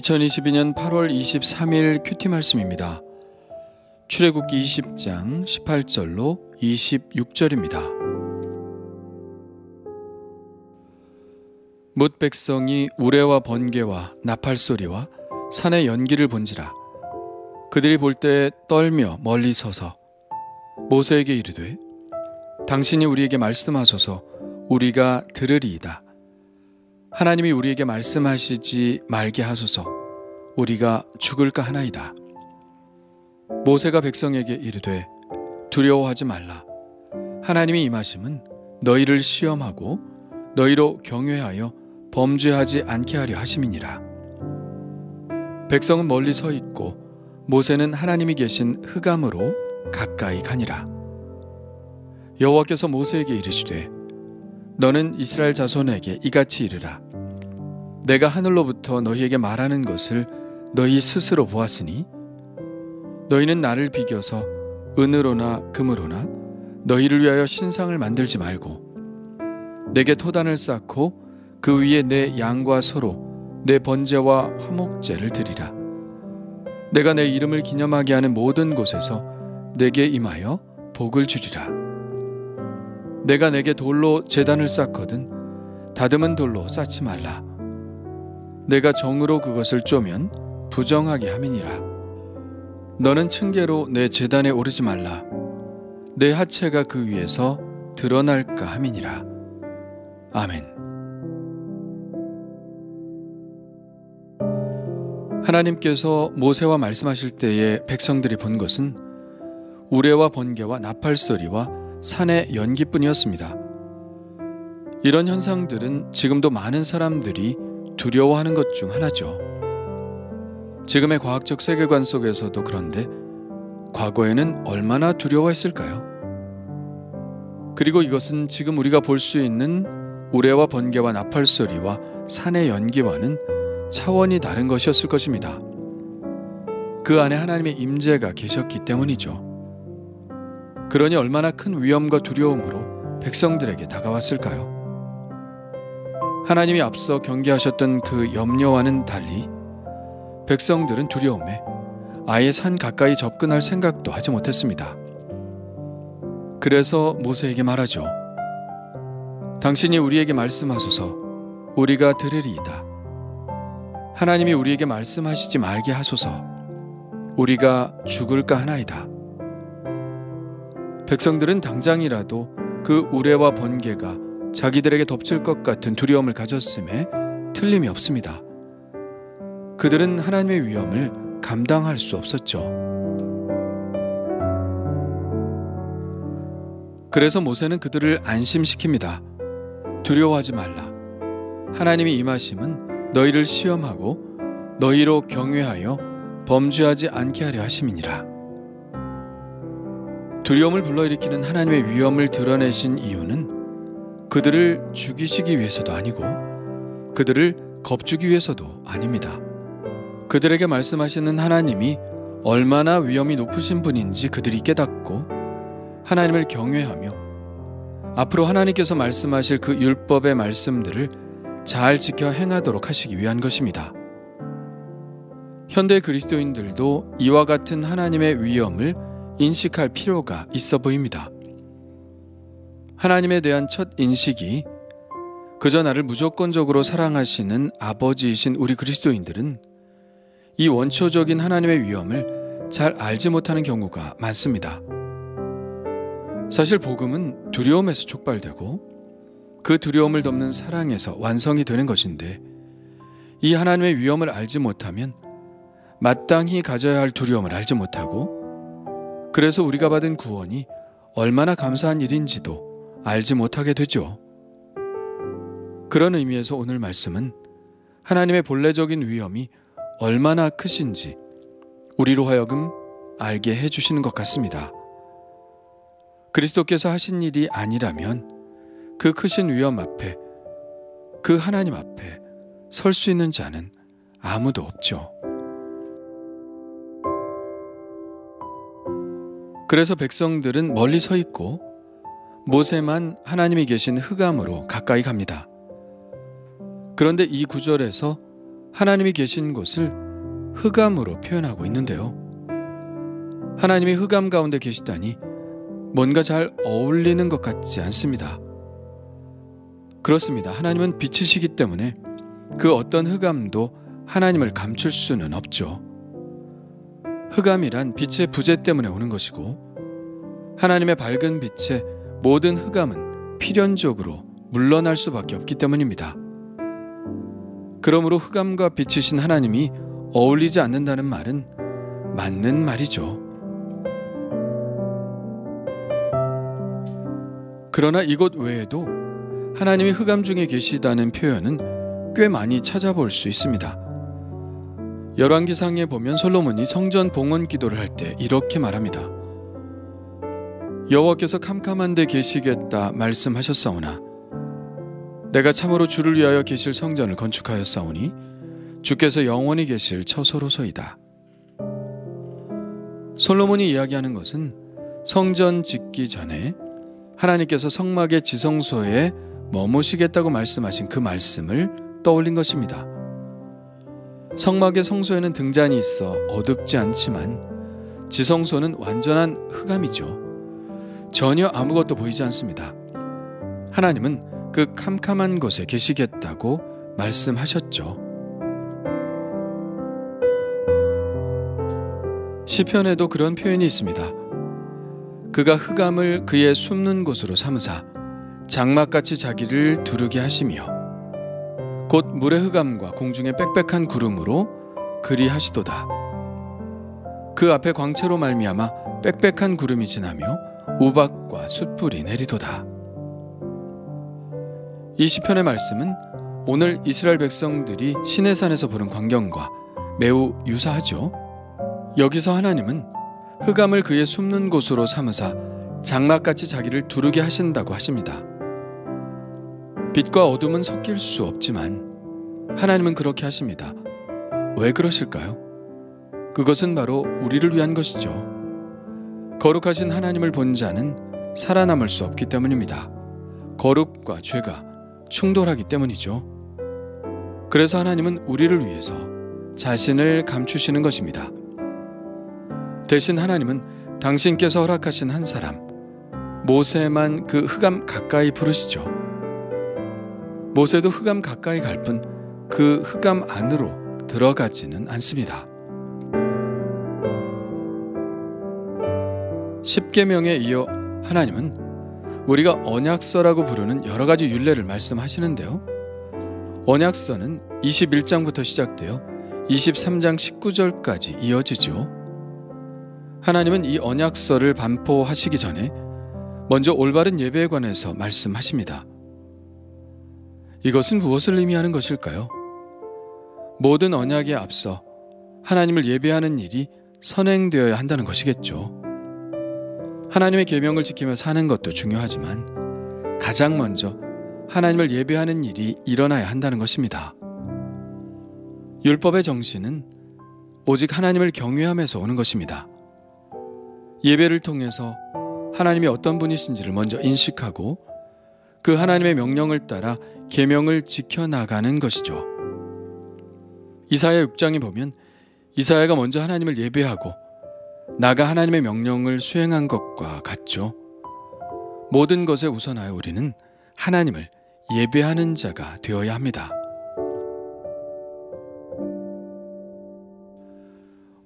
2022년 8월 23일 큐티 말씀입니다. 출애굽기 20장 18절로 26절입니다. 뭇 백성이 우레와 번개와 나팔 소리와 산의 연기를 본지라. 그들이 볼 때 떨며 멀리 서서 모세에게 이르되 당신이 우리에게 말씀하소서 우리가 들으리이다. 하나님이 우리에게 말씀하시지 말게 하소서 우리가 죽을까 하나이다. 모세가 백성에게 이르되 두려워하지 말라. 하나님이 임하심은 너희를 시험하고 너희로 경외하여 범죄하지 않게 하려 하심이니라. 백성은 멀리 서 있고 모세는 하나님이 계신 흑암으로 가까이 가니라. 여호와께서 모세에게 이르시되 너는 이스라엘 자손에게 이같이 이르라. 내가 하늘로부터 너희에게 말하는 것을 너희 스스로 보았으니 너희는 나를 비겨서 은으로나 금으로나 너희를 위하여 신상을 만들지 말고 내게 토단을 쌓고 그 위에 내 양과 소로 내 번제와 화목제를 드리라. 내가 내 이름을 기념하게 하는 모든 곳에서 내게 임하여 복을 주리라. 내가 내게 돌로 제단을 쌓거든 다듬은 돌로 쌓지 말라. 내가 정으로 그것을 쪼면 부정하게 함이니라. 너는 층계로 내 제단에 오르지 말라. 내 하체가 그 위에서 드러날까 함이니라. 아멘. 하나님께서 모세와 말씀하실 때에 백성들이 본 것은 우레와 번개와 나팔 소리와 산의 연기뿐이었습니다. 이런 현상들은 지금도 많은 사람들이 두려워하는 것 중 하나죠. 지금의 과학적 세계관 속에서도 그런데 과거에는 얼마나 두려워했을까요? 그리고 이것은 지금 우리가 볼 수 있는 우레와 번개와 나팔 소리와 산의 연기와는 차원이 다른 것이었을 것입니다. 그 안에 하나님의 임재가 계셨기 때문이죠. 그러니 얼마나 큰 위험과 두려움으로 백성들에게 다가왔을까요? 하나님이 앞서 경계하셨던 그 염려와는 달리 백성들은 두려움에 아예 산 가까이 접근할 생각도 하지 못했습니다. 그래서 모세에게 말하죠. 당신이 우리에게 말씀하소서 우리가 들으리이다. 하나님이 우리에게 말씀하시지 말게 하소서 우리가 죽을까 하나이다. 백성들은 당장이라도 그 우레와 번개가 자기들에게 덮칠 것 같은 두려움을 가졌음에 틀림이 없습니다. 그들은 하나님의 위험을 감당할 수 없었죠. 그래서 모세는 그들을 안심시킵니다. 두려워하지 말라. 하나님이 임하심은 너희를 시험하고 너희로 경외하여 범죄하지 않게 하려 하심이니라. 두려움을 불러일으키는 하나님의 위험을 드러내신 이유는 그들을 죽이시기 위해서도 아니고 그들을 겁주기 위해서도 아닙니다. 그들에게 말씀하시는 하나님이 얼마나 위험이 높으신 분인지 그들이 깨닫고 하나님을 경외하며 앞으로 하나님께서 말씀하실 그 율법의 말씀들을 잘 지켜 행하도록 하시기 위한 것입니다. 현대 그리스도인들도 이와 같은 하나님의 위엄을 인식할 필요가 있어 보입니다. 하나님에 대한 첫 인식이 그저 나를 무조건적으로 사랑하시는 아버지이신 우리 그리스도인들은 이 원초적인 하나님의 위엄을 잘 알지 못하는 경우가 많습니다. 사실 복음은 두려움에서 촉발되고 그 두려움을 덮는 사랑에서 완성이 되는 것인데 이 하나님의 위엄을 알지 못하면 마땅히 가져야 할 두려움을 알지 못하고 그래서 우리가 받은 구원이 얼마나 감사한 일인지도 알지 못하게 되죠. 그런 의미에서 오늘 말씀은 하나님의 본래적인 위엄이 얼마나 크신지 우리로 하여금 알게 해주시는 것 같습니다. 그리스도께서 하신 일이 아니라면 그 크신 위엄 앞에 그 하나님 앞에 설 수 있는 자는 아무도 없죠. 그래서 백성들은 멀리 서 있고 모세만 하나님이 계신 흑암으로 가까이 갑니다. 그런데 이 구절에서 하나님이 계신 곳을 흑암으로 표현하고 있는데요. 하나님이 흑암 가운데 계시다니 뭔가 잘 어울리는 것 같지 않습니다. 그렇습니다. 하나님은 빛이시기 때문에 그 어떤 흑암도 하나님을 감출 수는 없죠. 흑암이란 빛의 부재 때문에 오는 것이고 하나님의 밝은 빛에 모든 흑암은 필연적으로 물러날 수밖에 없기 때문입니다. 그러므로 흑암과 빛이신 하나님이 어울리지 않는다는 말은 맞는 말이죠. 그러나 이것 외에도 하나님이 흑암 중에 계시다는 표현은 꽤 많이 찾아볼 수 있습니다. 열왕기상에 보면 솔로몬이 성전 봉헌 기도를 할 때 이렇게 말합니다. 여호와께서 캄캄한 데 계시겠다 말씀하셨사오나 내가 참으로 주를 위하여 계실 성전을 건축하였사오니 주께서 영원히 계실 처소로소이다. 솔로몬이 이야기하는 것은 성전 짓기 전에 하나님께서 성막의 지성소에 머무시겠다고 말씀하신 그 말씀을 떠올린 것입니다. 성막의 성소에는 등잔이 있어 어둡지 않지만 지성소는 완전한 흑암이죠. 전혀 아무것도 보이지 않습니다. 하나님은 그 캄캄한 곳에 계시겠다고 말씀하셨죠. 시편에도 그런 표현이 있습니다. 그가 흑암을 그의 숨는 곳으로 삼으사 장막같이 자기를 두르게 하시며 곧 물의 흑암과 공중의 빽빽한 구름으로 그리하시도다. 그 앞에 광채로 말미암아 빽빽한 구름이 지나며 우박과 숯불이 내리도다. 이 시편의 말씀은 오늘 이스라엘 백성들이 시내산에서 보는 광경과 매우 유사하죠. 여기서 하나님은 흑암을 그의 숨는 곳으로 삼으사 장막같이 자기를 두르게 하신다고 하십니다. 빛과 어둠은 섞일 수 없지만 하나님은 그렇게 하십니다. 왜 그러실까요? 그것은 바로 우리를 위한 것이죠. 거룩하신 하나님을 본 자는 살아남을 수 없기 때문입니다. 거룩과 죄가 충돌하기 때문이죠. 그래서 하나님은 우리를 위해서 자신을 감추시는 것입니다. 대신 하나님은 당신께서 허락하신 한 사람, 모세만 그 흑암 가까이 부르시죠. 모세도 흑암 가까이 갈 뿐 그 흑암 안으로 들어가지는 않습니다. 십계명에 이어 하나님은 우리가 언약서라고 부르는 여러 가지 율례를 말씀하시는데요. 언약서는 21장부터 시작되어 23장 19절까지 이어지죠. 하나님은 이 언약서를 반포하시기 전에 먼저 올바른 예배에 관해서 말씀하십니다. 이것은 무엇을 의미하는 것일까요? 모든 언약에 앞서 하나님을 예배하는 일이 선행되어야 한다는 것이겠죠. 하나님의 계명을 지키며 사는 것도 중요하지만 가장 먼저 하나님을 예배하는 일이 일어나야 한다는 것입니다. 율법의 정신은 오직 하나님을 경외함에서 오는 것입니다. 예배를 통해서 하나님이 어떤 분이신지를 먼저 인식하고 그 하나님의 명령을 따라 계명을 지켜나가는 것이죠. 이사야 6장에 보면 이사야가 먼저 하나님을 예배하고 나가 하나님의 명령을 수행한 것과 같죠. 모든 것에 우선하여 우리는 하나님을 예배하는 자가 되어야 합니다.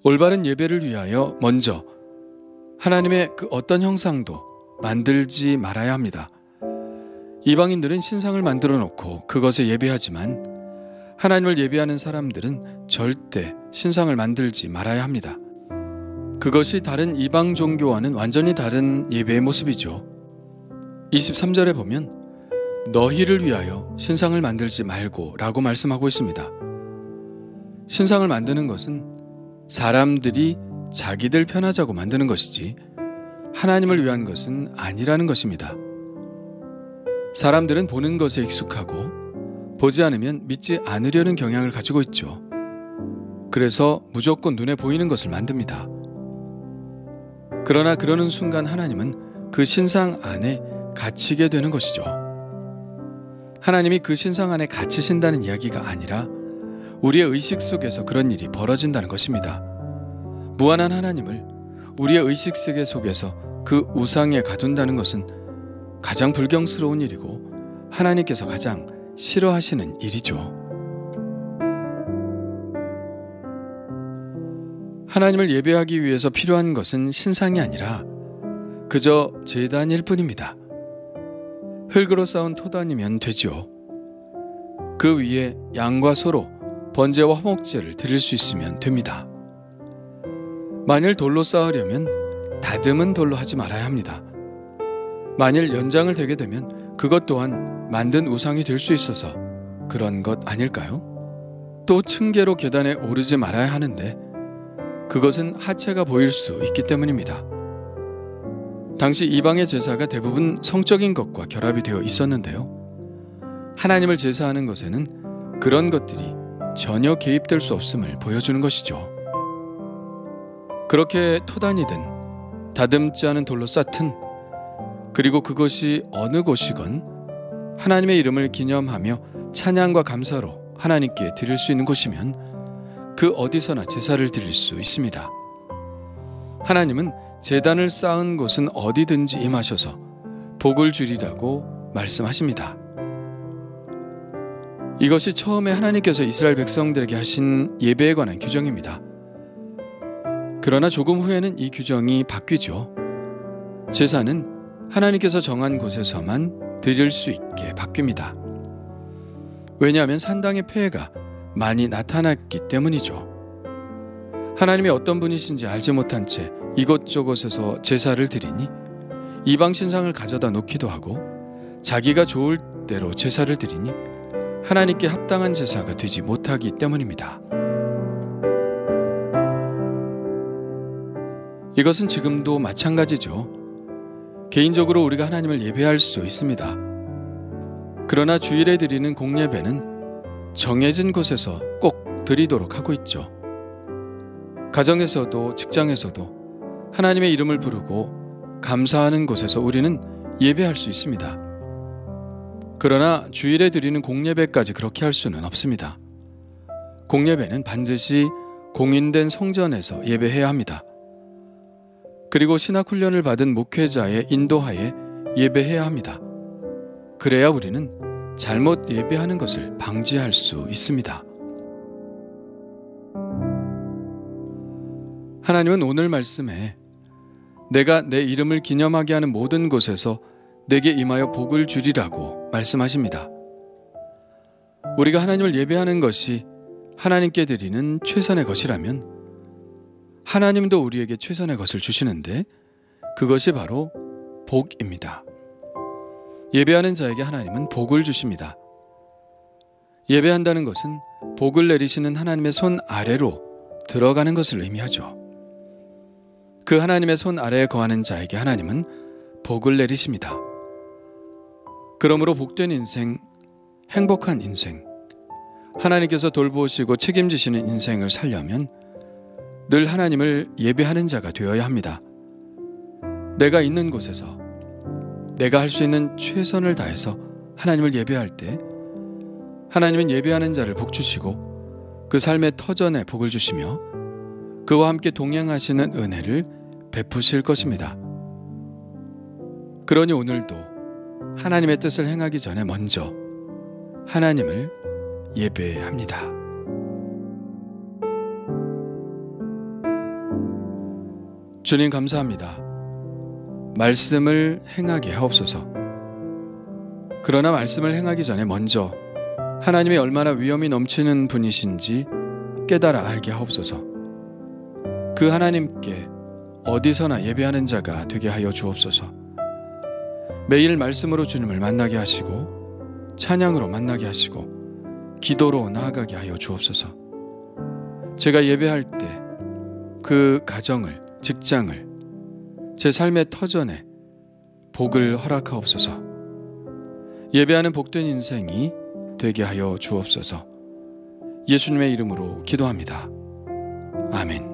올바른 예배를 위하여 먼저 하나님의 그 어떤 형상도 만들지 말아야 합니다. 이방인들은 신상을 만들어 놓고 그것에 예배하지만 하나님을 예배하는 사람들은 절대 신상을 만들지 말아야 합니다. 그것이 다른 이방 종교와는 완전히 다른 예배의 모습이죠. 23절에 보면 너희를 위하여 신상을 만들지 말고 라고 말씀하고 있습니다. 신상을 만드는 것은 사람들이 자기들 편하자고 만드는 것이지 하나님을 위한 것은 아니라는 것입니다. 사람들은 보는 것에 익숙하고 보지 않으면 믿지 않으려는 경향을 가지고 있죠. 그래서 무조건 눈에 보이는 것을 만듭니다. 그러나 그러는 순간 하나님은 그 신상 안에 갇히게 되는 것이죠. 하나님이 그 신상 안에 갇히신다는 이야기가 아니라 우리의 의식 속에서 그런 일이 벌어진다는 것입니다. 무한한 하나님을 우리의 의식 세계 속에서 그 우상에 가둔다는 것은 가장 불경스러운 일이고 하나님께서 가장 싫어하시는 일이죠. 하나님을 예배하기 위해서 필요한 것은 신상이 아니라 그저 제단일 뿐입니다. 흙으로 쌓은 토단이면 되지요. 그 위에 양과 소로 번제와 화목제를 드릴 수 있으면 됩니다. 만일 돌로 쌓으려면 다듬은 돌로 하지 말아야 합니다. 만일 연장을 대게 되면 그것 또한 만든 우상이 될 수 있어서 그런 것 아닐까요? 또 층계로 계단에 오르지 말아야 하는데 그것은 하체가 보일 수 있기 때문입니다. 당시 이방의 제사가 대부분 성적인 것과 결합이 되어 있었는데요. 하나님을 제사하는 것에는 그런 것들이 전혀 개입될 수 없음을 보여주는 것이죠. 그렇게 토단이든 다듬지 않은 돌로 쌓든 그리고 그것이 어느 곳이건 하나님의 이름을 기념하며 찬양과 감사로 하나님께 드릴 수 있는 곳이면 그 어디서나 제사를 드릴 수 있습니다. 하나님은 제단을 쌓은 곳은 어디든지 임하셔서 복을 주리라고 말씀하십니다. 이것이 처음에 하나님께서 이스라엘 백성들에게 하신 예배에 관한 규정입니다. 그러나 조금 후에는 이 규정이 바뀌죠. 제사는 하나님께서 정한 곳에서만 드릴 수 있게 바뀝니다. 왜냐하면 산당의 폐해가 많이 나타났기 때문이죠. 하나님이 어떤 분이신지 알지 못한 채 이곳저곳에서 제사를 드리니 이방 신상을 가져다 놓기도 하고 자기가 좋을 대로 제사를 드리니 하나님께 합당한 제사가 되지 못하기 때문입니다. 이것은 지금도 마찬가지죠. 개인적으로 우리가 하나님을 예배할 수 있습니다. 그러나 주일에 드리는 공예배는 정해진 곳에서 꼭 드리도록 하고 있죠. 가정에서도 직장에서도 하나님의 이름을 부르고 감사하는 곳에서 우리는 예배할 수 있습니다. 그러나 주일에 드리는 공예배까지 그렇게 할 수는 없습니다. 공예배는 반드시 공인된 성전에서 예배해야 합니다. 그리고 신학훈련을 받은 목회자의 인도하에 예배해야 합니다. 그래야 우리는 잘못 예배하는 것을 방지할 수 있습니다. 하나님은 오늘 말씀에 내가 내 이름을 기념하게 하는 모든 곳에서 내게 임하여 복을 주리라고 말씀하십니다. 우리가 하나님을 예배하는 것이 하나님께 드리는 최선의 것이라면 하나님도 우리에게 최선의 것을 주시는데 그것이 바로 복입니다. 예배하는 자에게 하나님은 복을 주십니다. 예배한다는 것은 복을 내리시는 하나님의 손 아래로 들어가는 것을 의미하죠. 그 하나님의 손 아래에 거하는 자에게 하나님은 복을 내리십니다. 그러므로 복된 인생, 행복한 인생, 하나님께서 돌보시고 책임지시는 인생을 살려면 늘 하나님을 예배하는 자가 되어야 합니다. 내가 있는 곳에서 내가 할 수 있는 최선을 다해서 하나님을 예배할 때 하나님은 예배하는 자를 복주시고 그 삶의 터전에 복을 주시며 그와 함께 동행하시는 은혜를 베푸실 것입니다. 그러니 오늘도 하나님의 뜻을 행하기 전에 먼저 하나님을 예배합니다. 주님 감사합니다. 말씀을 행하게 하옵소서. 그러나 말씀을 행하기 전에 먼저 하나님이 얼마나 위엄이 넘치는 분이신지 깨달아 알게 하옵소서. 그 하나님께 어디서나 예배하는 자가 되게 하여 주옵소서. 매일 말씀으로 주님을 만나게 하시고 찬양으로 만나게 하시고 기도로 나아가게 하여 주옵소서. 제가 예배할 때 그 가정을, 직장을, 제 삶의 터전에 복을 허락하옵소서. 예배하는 복된 인생이 되게 하여 주옵소서. 예수님의 이름으로 기도합니다. 아멘.